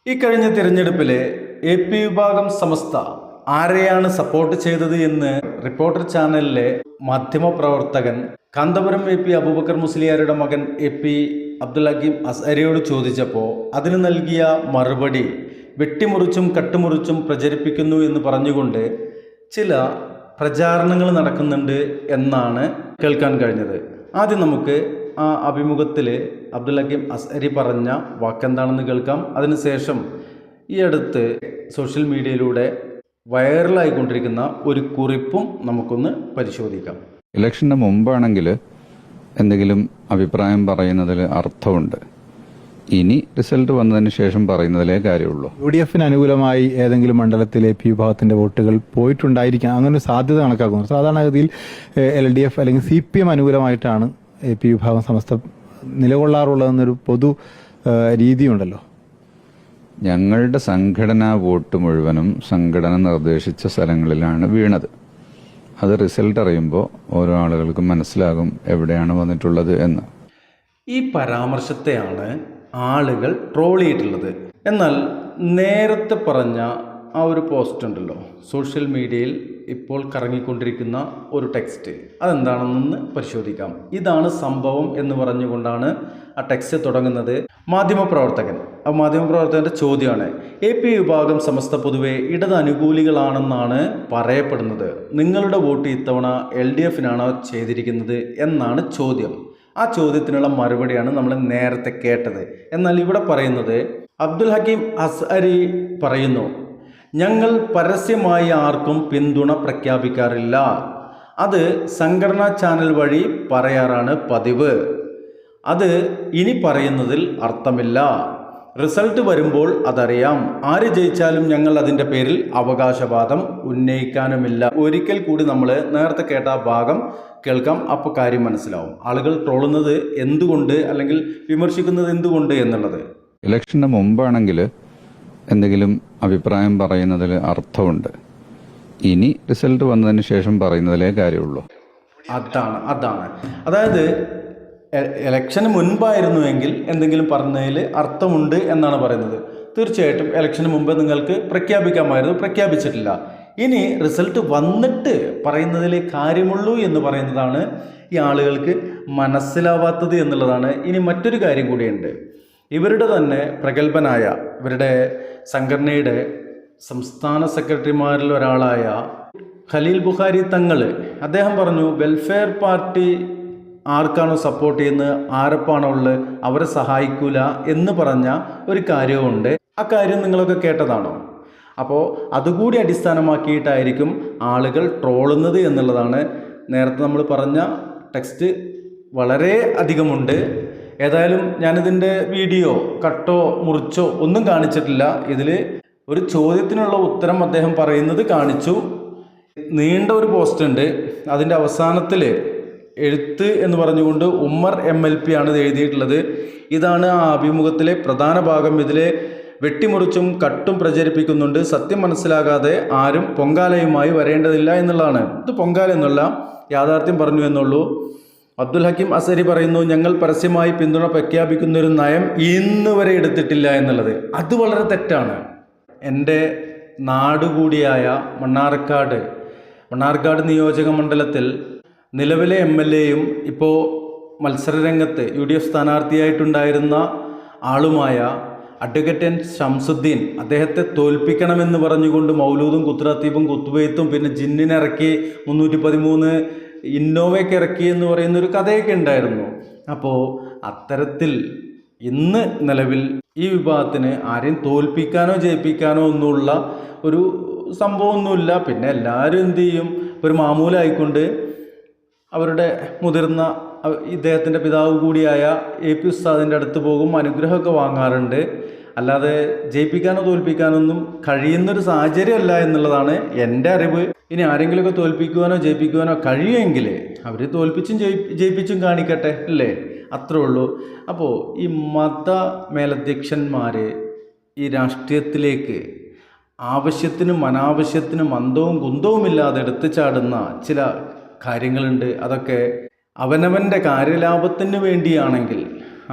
ഈ കഴിഞ്ഞ തിരഞ്ഞെടുപ്പിലെ AP വിഭാഗം സമസ്ത ആരെയാണ് സപ്പോർട്ട് ചെയ്തത് എന്ന് റിപ്പോർട്ടർ ചാനലിലെ മാധ്യമപ്രവർത്തകൻ കാന്തപുരം AP അബൂബക്കർ മുസ്ലിയാരുടെ മകൻ AP അബ്ദുൽ ഹക്കീം അസ്അരിയോട് ചോദിച്ചപ്പോൾ അതിന് നൽകിയ മറുപടി വെട്ടിമുറിച്ചും കട്ടുമുറിച്ചും പ്രചരിപ്പിക്കുന്നു എന്ന് പറഞ്ഞുകൊണ്ട് ചില പ്രചാരണങ്ങൾ നടക്കുന്നുണ്ട് എന്നാണ് കേൾക്കാൻ കഴിഞ്ഞത്. ആദ്യം നമുക്ക് ആ അഭിമുഖത്തിൽ അബ്ദുൽ ഹക്കീം അസ്അരി പറഞ്ഞ വാക്കെന്താണെന്ന് കേൾക്കാം. അതിനുശേഷം ഈ അടുത്ത് സോഷ്യൽ മീഡിയയിലൂടെ വൈറലായിക്കൊണ്ടിരിക്കുന്ന ഒരു കുറിപ്പും നമുക്കൊന്ന് പരിശോധിക്കാം. ഇലക്ഷന് മുമ്പാണെങ്കിൽ എന്തെങ്കിലും അഭിപ്രായം പറയുന്നതിൽ അർത്ഥമുണ്ട്. ഇനി റിസൾട്ട് വന്നതിന് ശേഷം പറയുന്നതിലേ കാര്യമുള്ളൂ. UDF അനുകൂലമായി ഏതെങ്കിലും മണ്ഡലത്തിൽ AP വിഭാഗത്തിന്റെ വോട്ടുകൾ പോയിട്ടുണ്ടായിരിക്കാം, അങ്ങനെ ഒരു സാധ്യത കണക്കാക്കുന്നു. സാധാരണഗതിയിൽ LDF അല്ലെങ്കിൽ CPM അനുകൂലമായിട്ടാണ് AP വിഭാഗം സമസ്ത നിലകൊള്ളാറുള്ളതെന്നൊരു പൊതു രീതിയുണ്ടല്ലോ. ഞങ്ങളുടെ സംഘടനാ വോട്ട് മുഴുവനും സംഘടന നിർദ്ദേശിച്ച സ്ഥലങ്ങളിലാണ് വീണത്. അത് റിസൾട്ട് അറിയുമ്പോൾ ഓരോ ആളുകൾക്കും മനസ്സിലാകും എവിടെയാണ് വന്നിട്ടുള്ളത് എന്ന്. ഈ പരാമർശത്തെയാണ് ആളുകൾ ട്രോൾ ചെയ്തിട്ടുള്ളത്. എന്നാൽ നേരത്തെ പറഞ്ഞ ആ ഒരു പോസ്റ്റ് ഉണ്ടല്ലോ, സോഷ്യൽ മീഡിയയിൽ ഇപ്പോൾ കറങ്ങിക്കൊണ്ടിരിക്കുന്ന ഒരു ടെക്സ്റ്റ്, അതെന്താണെന്ന് പരിശോധിക്കാം. ഇതാണ് സംഭവം എന്ന് പറഞ്ഞുകൊണ്ടാണ് ആ ടെക്സ്റ്റ് തുടങ്ങുന്നത്. മാധ്യമപ്രവർത്തകൻ, ആ മാധ്യമപ്രവർത്തകൻ്റെ ചോദ്യമാണ്, AP വിഭാഗം സമസ്ത പൊതുവെ ഇടത് അനുകൂലികളാണെന്നാണ് പറയപ്പെടുന്നത്. നിങ്ങളുടെ വോട്ട് ഇത്തവണ LDFനാണോ ചെയ്തിരിക്കുന്നത് എന്നാണ് ചോദ്യം. ആ ചോദ്യത്തിനുള്ള മറുപടിയാണ് നമ്മൾ നേരത്തെ കേട്ടത്. എന്നാൽ ഇവിടെ പറയുന്നത് അബ്ദുൽ ഹക്കീം അസ്അരി പറയുന്നു, ഞങ്ങൾ പരസ്യമായി ആർക്കും പിന്തുണ പ്രഖ്യാപിക്കാറില്ല. അത് സംഘടനാ ചാനൽ വഴി പറയാറാണ് പതിവ്. അത് ഇനി പറയുന്നതിൽ അർത്ഥമില്ല. റിസൾട്ട് വരുമ്പോൾ അതറിയാം. ആര് ജയിച്ചാലും ഞങ്ങൾ അതിൻ്റെ പേരിൽ അവകാശവാദം ഉന്നയിക്കാനുമില്ല. ഒരിക്കൽ കൂടി നമ്മൾ നേരത്തെ കേട്ട ആ ഭാഗം കേൾക്കാം, അപ്പോൾ കാര്യം മനസ്സിലാവും. ആളുകൾ ട്രോളുന്നത് എന്തുകൊണ്ട് അല്ലെങ്കിൽ വിമർശിക്കുന്നത് എന്തുകൊണ്ട് എന്നുള്ളത്. ഇലക്ഷന് മുമ്പാണെങ്കിൽ എന്തെങ്കിലും അഭിപ്രായം പറയുന്നതിൽ അർത്ഥമുണ്ട്. ഇനി റിസൾട്ട് വന്നതിന് ശേഷം പറയുന്നതിലേ കാര്യമുള്ളൂ. അതാണ് അതായത് ഇലക്ഷന് മുൻപായിരുന്നുവെങ്കിൽ എന്തെങ്കിലും പറഞ്ഞതിൽ അർത്ഥമുണ്ട് എന്നാണ് പറയുന്നത്. തീർച്ചയായിട്ടും ഇലക്ഷന് മുമ്പ് നിങ്ങൾക്ക് പ്രഖ്യാപിക്കാമായിരുന്നു, പ്രഖ്യാപിച്ചിട്ടില്ല. ഇനി റിസൾട്ട് വന്നിട്ട് പറയുന്നതിലേ കാര്യമുള്ളൂ എന്ന് പറയുന്നതാണ് ഈ ആളുകൾക്ക് മനസ്സിലാവാത്തത് എന്നുള്ളതാണ്. ഇനി മറ്റൊരു കാര്യം കൂടിയുണ്ട്. ഇവരുടെ തന്നെ പ്രഗത്ഭനായ, ഇവരുടെ സംഘടനയുടെ സംസ്ഥാന സെക്രട്ടറിമാരിൽ ഒരാളായ ഖലീൽ ബുഖാരി തങ്ങൾ, അദ്ദേഹം പറഞ്ഞു, വെൽഫെയർ പാർട്ടി ആർക്കാണോ സപ്പോർട്ട് ചെയ്യുന്നത്, ആരപ്പാണോ ഉള്ളത്, അവരെ സഹായിക്കൂല എന്ന് പറഞ്ഞ ഒരു കാര്യമുണ്ട്. ആ കാര്യം നിങ്ങളൊക്കെ കേട്ടതാണോ? അപ്പോൾ അതുകൂടി അടിസ്ഥാനമാക്കിയിട്ടായിരിക്കും ആളുകൾ ട്രോളുന്നത് എന്നുള്ളതാണ്. നേരത്തെ നമ്മൾ പറഞ്ഞ ടെക്സ്റ്റ് വളരെ അധികമുണ്ട്. ഏതായാലും ഞാനിതിൻ്റെ വീഡിയോ കട്ടോ മുറിച്ചോ ഒന്നും കാണിച്ചിട്ടില്ല. ഇതിൽ ഒരു ചോദ്യത്തിനുള്ള ഉത്തരം അദ്ദേഹം പറയുന്നത് കാണിച്ചു. നീണ്ട ഒരു പോസ്റ്റ് ഉണ്ട്. അതിൻ്റെ അവസാനത്തിൽ എഴുത്ത് എന്ന് പറഞ്ഞുകൊണ്ട് ഉമ്മർ MLP ആണ് ഇത് എഴുതിയിട്ടുള്ളത്. ഇതാണ് ആ അഭിമുഖത്തിലെ പ്രധാന ഭാഗം. ഇതിലെ വെട്ടിമുറിച്ചും കട്ടും പ്രചരിപ്പിക്കുന്നുണ്ട്. സത്യം മനസ്സിലാകാതെ ആരും പൊങ്കാലയുമായി വരേണ്ടതില്ല എന്നുള്ളതാണ്. ഇത് പൊങ്കാല എന്നുള്ള യാഥാർത്ഥ്യം പറഞ്ഞു എന്നുള്ളൂ. അബ്ദുൽ ഹക്കീം അസ്അരി പറയുന്നു, ഞങ്ങൾ പരസ്യമായി പിന്തുണ പ്രഖ്യാപിക്കുന്നൊരു നയം ഇന്ന് വരെ എടുത്തിട്ടില്ല എന്നുള്ളത്. അത് വളരെ തെറ്റാണ്. എൻ്റെ നാടുകൂടിയായ മണ്ണാർക്കാട് നിയോജക മണ്ഡലത്തിൽ നിലവിലെ MLAയും ഇപ്പോൾ മത്സരരംഗത്ത് UDF സ്ഥാനാർത്ഥിയായിട്ടുണ്ടായിരുന്ന ആളുമായ അഡ്വക്കേറ്റ് N ഷംസുദ്ദീൻ, അദ്ദേഹത്തെ തോൽപ്പിക്കണമെന്ന് പറഞ്ഞുകൊണ്ട് മൗലൂദും കുത്രാത്തീബും കുത്തുബെയ്ത്തും പിന്നെ ജിന്നിനിറക്കി 313 ഇന്നോവയ്ക്ക് ഇറക്കി എന്ന് പറയുന്നൊരു കഥയൊക്കെ ഉണ്ടായിരുന്നു. അപ്പോൾ അത്തരത്തിൽ ഇന്ന് നിലവിൽ ഈ വിഭാഗത്തിന് ആരെയും തോൽപ്പിക്കാനോ ജയിപ്പിക്കാനോ ഒന്നുമുള്ള ഒരു സംഭവമൊന്നുമില്ല. പിന്നെ എല്ലാവരും എന്തു ചെയ്യും, ഒരു മാമൂലായിക്കൊണ്ട് അവരുടെ മുതിർന്ന ഇദ്ദേഹത്തിൻ്റെ പിതാവ് കൂടിയായ AP ഉസ്താദിൻ്റെ അടുത്ത് പോകും, അനുഗ്രഹമൊക്കെ വാങ്ങാറുണ്ട്. അല്ലാതെ ജയിപ്പിക്കാനോ തോൽപ്പിക്കാനൊന്നും കഴിയുന്നൊരു സാഹചര്യമല്ല എന്നുള്ളതാണ് എൻ്റെ അറിവ്. ഇനി ആരെങ്കിലുമൊക്കെ തോൽപ്പിക്കുവാനോ ജയിപ്പിക്കുവാനോ കഴിയുമെങ്കിൽ അവർ തോൽപ്പിച്ചും ജയിപ്പിച്ചും കാണിക്കട്ടെ, അല്ലേ? അത്രേ ഉള്ളൂ. അപ്പോൾ ഈ മത മേലധ്യക്ഷന്മാർ ഈ രാഷ്ട്രീയത്തിലേക്ക് ആവശ്യത്തിനും അനാവശ്യത്തിനും അന്തവും കുന്തവുമില്ലാതെ എടുത്തു ചാടുന്ന ചില കാര്യങ്ങളുണ്ട്. അതൊക്കെ അവനവൻ്റെ കാര്യലാഭത്തിന് വേണ്ടിയാണെങ്കിൽ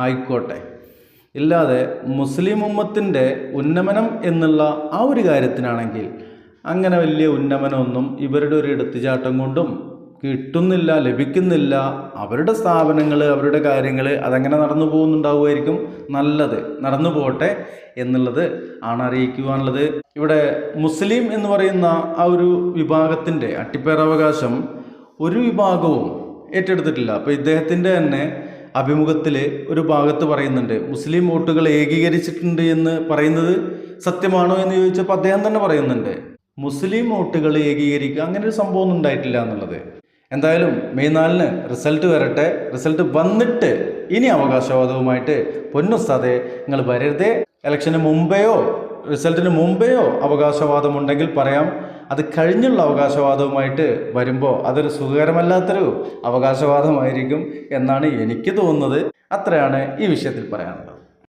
ആയിക്കോട്ടെ, ഇല്ലാതെ മുസ്ലിം ഉമ്മത്തിൻ്റെ ഉന്നമനം എന്നുള്ള ആ ഒരു കാര്യത്തിനാണെങ്കിൽ അങ്ങനെ വലിയ ഉന്നമനമൊന്നും ഇവരുടെ ഒരു എടുത്തുചാട്ടം കൊണ്ടും കിട്ടുന്നില്ല, ലഭിക്കുന്നില്ല. അവരുടെ സ്ഥാപനങ്ങൾ, അവരുടെ കാര്യങ്ങൾ അതങ്ങനെ നടന്നു പോകുന്നുണ്ടാവുമായിരിക്കും. നല്ലത് നടന്നു പോകട്ടെ എന്നുള്ളത് ആണ് അറിയിക്കുവാനുള്ളത്. ഇവിടെ മുസ്ലിം എന്ന് പറയുന്ന ആ ഒരു വിഭാഗത്തിൻ്റെ അട്ടിപ്പേറാവകാശം ഒരു വിഭാഗവും ഏറ്റെടുത്തിട്ടില്ല. അപ്പോൾ ഇദ്ദേഹത്തിൻ്റെ തന്നെ അഭിമുഖത്തിൽ ഒരു ഭാഗത്ത് പറയുന്നുണ്ട്, മുസ്ലിം വോട്ടുകൾ ഏകീകരിച്ചിട്ടുണ്ട് എന്ന് പറയുന്നത് സത്യമാണോ എന്ന് ചോദിച്ചപ്പോൾ അദ്ദേഹം തന്നെ പറയുന്നുണ്ട്, മുസ്ലിം വോട്ടുകൾ ഏകീകരിക്കുക അങ്ങനെ ഒരു സംഭവം ഒന്നും ഉണ്ടായിട്ടില്ല എന്നുള്ളത്. എന്തായാലും മെയ് 4 റിസൾട്ട് വരട്ടെ. റിസൾട്ട് വന്നിട്ട് ഇനി അവകാശവാദവുമായിട്ട് പൊന്നുസ്താദെ നിങ്ങൾ വരരുതേ. ഇലക്ഷന് മുമ്പെയോ റിസൾട്ടിന് മുമ്പെയോ അവകാശവാദമുണ്ടെങ്കിൽ പറയാം. അത് കഴിഞ്ഞുള്ള അവകാശവാദവുമായിട്ട് വരുമ്പോൾ അതൊരു സുഖകരമല്ലാത്തൊരു അവകാശവാദമായിരിക്കും എന്നാണ് എനിക്ക് തോന്നുന്നത്. അത്രയാണ് ഈ വിഷയത്തിൽ പറയാനുള്ളത്.